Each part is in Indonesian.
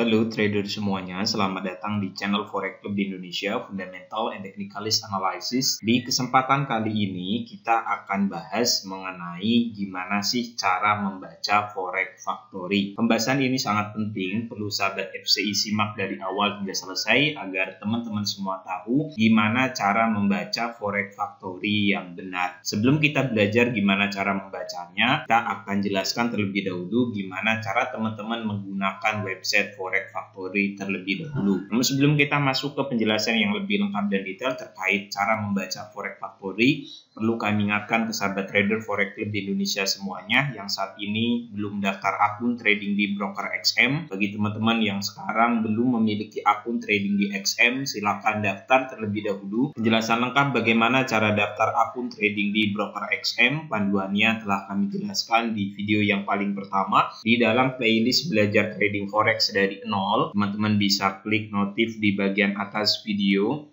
Halo trader semuanya, selamat datang di channel Forex Club di Indonesia, Fundamental and Technicalist Analysis. Di kesempatan kali ini kita akan bahas mengenai gimana sih cara membaca Forex Factory. Pembahasan ini sangat penting, perlu sahabat FCI simak dari awal hingga selesai agar teman-teman semua tahu gimana cara membaca Forex Factory yang benar. Sebelum kita belajar gimana cara membacanya, kita akan jelaskan terlebih dahulu gimana cara teman-teman menggunakan website Forex Factory terlebih dahulu. Namun sebelum kita masuk ke penjelasan yang lebih lengkap dan detail terkait cara membaca Forex Factory, perlu kami ingatkan ke sahabat trader Forex Club di Indonesia semuanya yang saat ini belum daftar akun trading di broker XM. Bagi teman-teman yang sekarang belum memiliki akun trading di XM, silakan daftar terlebih dahulu. Penjelasan lengkap bagaimana cara daftar akun trading di broker XM, panduannya telah kami jelaskan di video yang paling pertama. Di dalam playlist belajar trading Forex dari nol, teman-teman bisa klik notif di bagian atas video.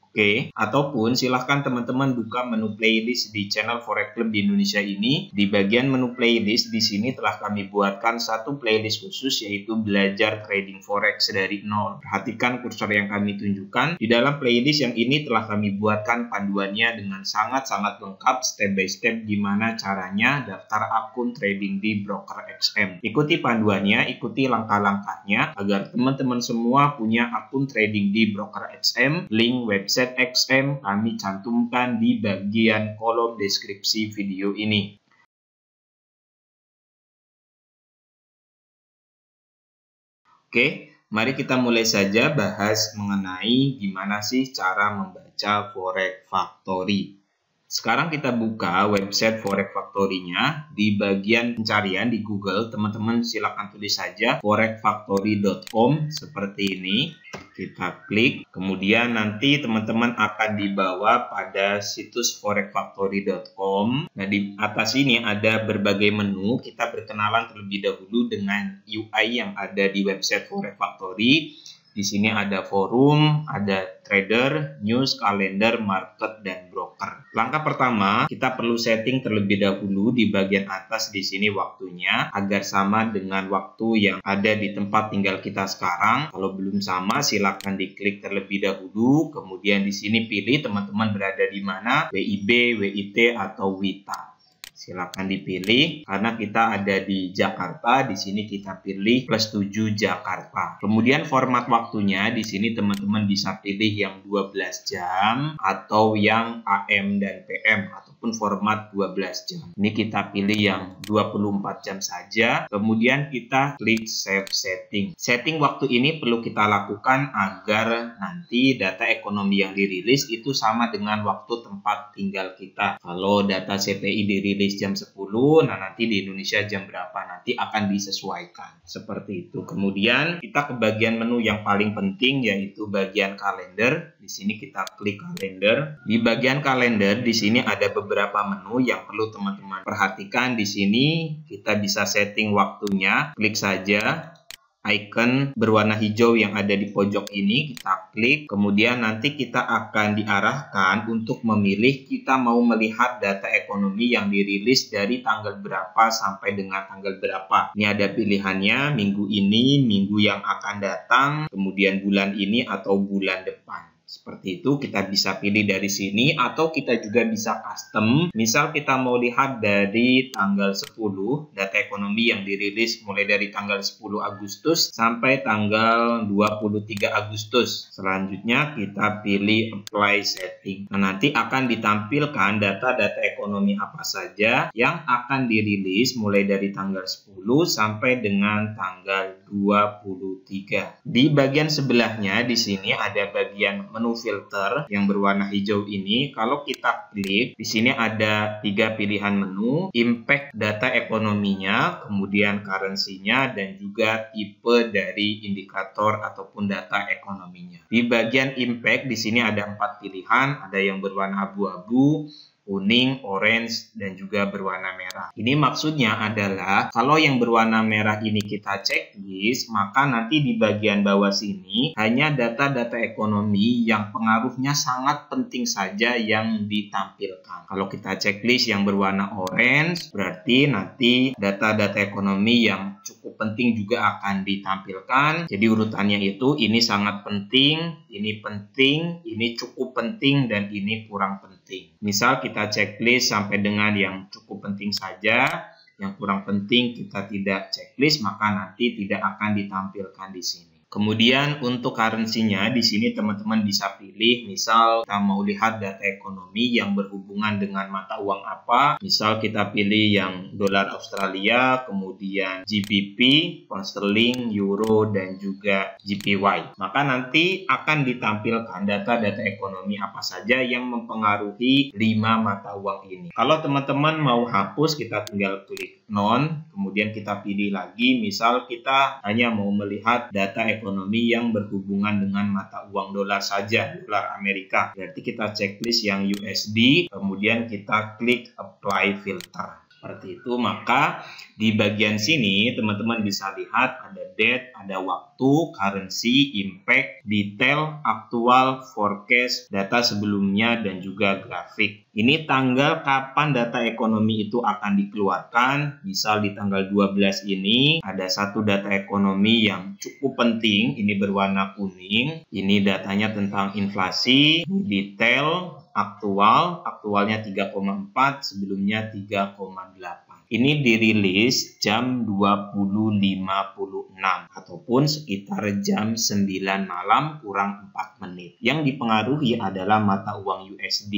Oke, ataupun silahkan teman-teman buka menu playlist di channel Forex Club di Indonesia ini. Di bagian menu playlist di sini telah kami buatkan satu playlist khusus yaitu belajar trading Forex dari nol. Perhatikan kursor yang kami tunjukkan. Di dalam playlist yang ini telah kami buatkan panduannya dengan sangat-sangat lengkap step by step gimana caranya daftar akun trading di broker XM. Ikuti panduannya, ikuti langkah-langkahnya agar teman-teman semua punya akun trading di broker XM. Link website XM kami cantumkan di bagian kolom deskripsi video ini. Oke, mari kita mulai saja bahas mengenai gimana sih cara membaca Forex Factory. Sekarang kita buka website Forex Factory-nya. Di bagian pencarian di Google, teman-teman silakan tulis saja forexfactory.com seperti ini. Kita klik, kemudian nanti teman-teman akan dibawa pada situs forexfactory.com. Nah, di atas ini ada berbagai menu. Kita berkenalan terlebih dahulu dengan UI yang ada di website Forex Factory. Di sini ada forum, ada trader, news, kalender, market, dan broker. Langkah pertama, kita perlu setting terlebih dahulu di bagian atas di sini waktunya agar sama dengan waktu yang ada di tempat tinggal kita sekarang. Kalau belum sama, silakan diklik terlebih dahulu. Kemudian di sini pilih teman-teman berada di mana, WIB, WIT, atau WITA. Silakan dipilih karena kita ada di Jakarta. Di sini kita pilih +7 Jakarta. Kemudian format waktunya di sini teman-teman bisa pilih yang 12 jam atau yang AM dan PM ataupun format 12 jam. Ini kita pilih yang 24 jam saja. Kemudian kita klik save setting. Setting waktu ini perlu kita lakukan agar nanti data ekonomi yang dirilis itu sama dengan waktu tempat tinggal kita. Kalau data CPI dirilis jam 10, nah nanti di Indonesia jam berapa nanti akan disesuaikan seperti itu. Kemudian kita ke bagian menu yang paling penting yaitu bagian kalender. Di sini kita klik kalender. Di bagian kalender di sini ada beberapa menu yang perlu teman-teman perhatikan. Di sini kita bisa setting waktunya. Klik saja icon berwarna hijau yang ada di pojok ini, kita klik, kemudian nanti kita akan diarahkan untuk memilih kita mau melihat data ekonomi yang dirilis dari tanggal berapa sampai dengan tanggal berapa. Ini ada pilihannya, minggu ini, minggu yang akan datang, kemudian bulan ini atau bulan depan. Seperti itu kita bisa pilih dari sini atau kita juga bisa custom. Misal kita mau lihat dari tanggal 10 data ekonomi yang dirilis mulai dari tanggal 10 Agustus sampai tanggal 23 Agustus. Selanjutnya kita pilih apply setting. Nah, nanti akan ditampilkan data-data ekonomi apa saja yang akan dirilis mulai dari tanggal 10 sampai dengan tanggal 23. Di bagian sebelahnya di sini ada bagian menu filter yang berwarna hijau ini. Kalau kita klik, di sini ada 3 pilihan menu, impact data ekonominya, kemudian currency-nya, dan juga tipe dari indikator ataupun data ekonominya. Di bagian impact di sini ada 4 pilihan, ada yang berwarna abu-abu, kuning, orange, dan juga berwarna merah. Ini maksudnya adalah kalau yang berwarna merah ini kita checklist, maka nanti di bagian bawah sini hanya data-data ekonomi yang pengaruhnya sangat penting saja yang ditampilkan. Kalau kita checklist yang berwarna orange, berarti nanti data-data ekonomi yang cukup penting juga akan ditampilkan. Jadi urutannya itu ini sangat penting, ini cukup penting, dan ini kurang penting. Misal kita checklist sampai dengan yang cukup penting saja, yang kurang penting kita tidak checklist, maka nanti tidak akan ditampilkan di sini. Kemudian untuk currency-nya di sini teman-teman bisa pilih, misal kita mau lihat data ekonomi yang berhubungan dengan mata uang apa. Misal kita pilih yang dolar Australia, kemudian GBP, pound sterling, euro, dan juga JPY. Maka nanti akan ditampilkan data-data ekonomi apa saja yang mempengaruhi 5 mata uang ini. Kalau teman-teman mau hapus, kita tinggal klik none, kemudian kita pilih lagi, misal kita hanya mau melihat data ekonomi yang berhubungan dengan mata uang dolar saja, dolar Amerika. Berarti kita checklist yang USD, kemudian kita klik apply filter. Seperti itu, maka di bagian sini teman-teman bisa lihat ada date, ada waktu, currency, impact, detail, aktual, forecast, data sebelumnya, dan juga grafik. Ini tanggal kapan data ekonomi itu akan dikeluarkan. Misal di tanggal 12 ini ada satu data ekonomi yang cukup penting, ini berwarna kuning. Ini datanya tentang inflasi, detail, aktualnya 3,4, sebelumnya 3,8. Ini dirilis jam 20.56 ataupun sekitar jam 9 malam kurang 4 menit. Yang dipengaruhi adalah mata uang USD.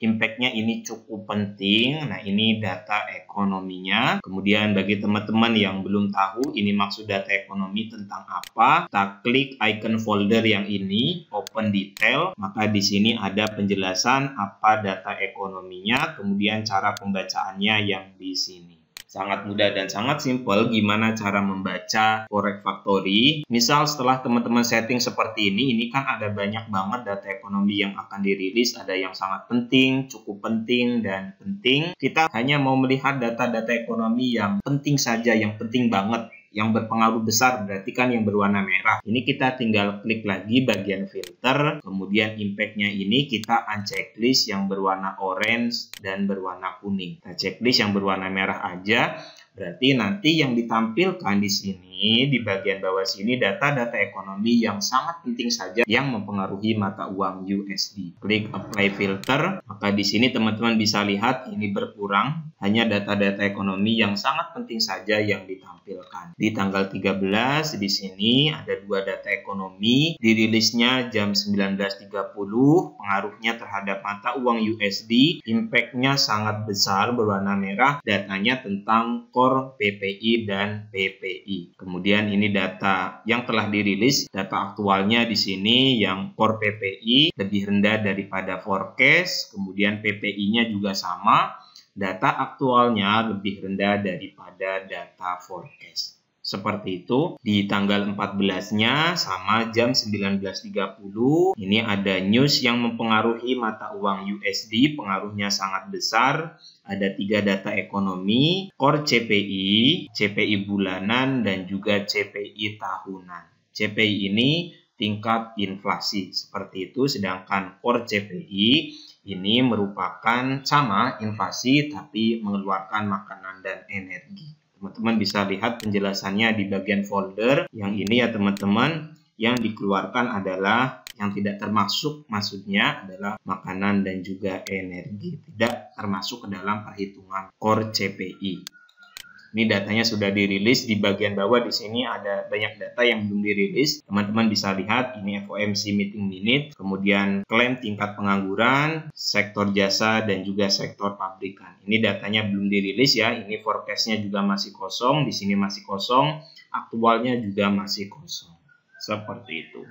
Impact-nya ini cukup penting. Nah, ini data ekonominya. Kemudian bagi teman-teman yang belum tahu ini maksud data ekonomi tentang apa, kita klik icon folder yang ini, open detail. Maka di sini ada penjelasan apa data ekonominya, kemudian cara pembacaannya yang di sini. Sangat mudah dan sangat simpel gimana cara membaca Forex Factory. Misal setelah teman-teman setting seperti ini kan ada banyak banget data ekonomi yang akan dirilis. Ada yang sangat penting, cukup penting, dan penting. Kita hanya mau melihat data-data ekonomi yang penting saja, yang penting banget, yang berpengaruh besar, berarti kan yang berwarna merah. Ini kita tinggal klik lagi bagian filter, kemudian impact-nya ini kita unchecklist yang berwarna orange dan berwarna kuning. Kita checklist yang berwarna merah aja, berarti nanti yang ditampilkan di sini di bagian bawah sini data-data ekonomi yang sangat penting saja yang mempengaruhi mata uang USD. Klik apply filter, maka di sini teman-teman bisa lihat ini berkurang, hanya data-data ekonomi yang sangat penting saja yang ditampilkan. Di tanggal 13 di sini ada dua data ekonomi, dirilisnya jam 19.30, pengaruhnya terhadap mata uang USD, impact-nya sangat besar berwarna merah, datanya tentang core PPI dan PPI. Kemudian ini data yang telah dirilis, data aktualnya di sini yang core PPI lebih rendah daripada forecast, kemudian PPI-nya juga sama, data aktualnya lebih rendah daripada data forecast. Seperti itu, di tanggal 14-nya sama jam 19.30, ini ada news yang mempengaruhi mata uang USD, pengaruhnya sangat besar. Ada 3 data ekonomi, core CPI, CPI bulanan, dan juga CPI tahunan. CPI ini tingkat inflasi, seperti itu, sedangkan core CPI ini merupakan sama inflasi tapi mengeluarkan makanan dan energi. Teman-teman bisa lihat penjelasannya di bagian folder. Yang ini ya teman-teman, yang dikeluarkan adalah yang tidak termasuk, maksudnya adalah makanan dan juga energi. Tidak termasuk ke dalam perhitungan core CPI. Ini datanya sudah dirilis. Di bagian bawah di sini ada banyak data yang belum dirilis. Teman-teman bisa lihat ini FOMC meeting minute, kemudian klaim tingkat pengangguran, sektor jasa, dan juga sektor pabrikan. Ini datanya belum dirilis ya. Ini forecast-nya juga masih kosong. Di sini masih kosong. Aktualnya juga masih kosong. Seperti itu.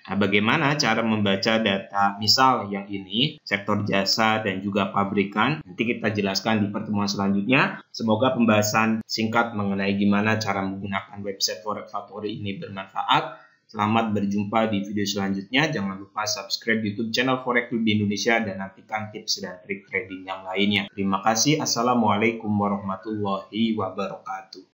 Nah, bagaimana cara membaca data misal yang ini, sektor jasa dan juga pabrikan? Nanti kita jelaskan di pertemuan selanjutnya. Semoga pembahasan singkat mengenai gimana cara menggunakan website Forex Factory ini bermanfaat. Selamat berjumpa di video selanjutnya. Jangan lupa subscribe YouTube channel Forex Club di Indonesia dan nantikan tips dan trik trading yang lainnya. Terima kasih. Assalamualaikum warahmatullahi wabarakatuh.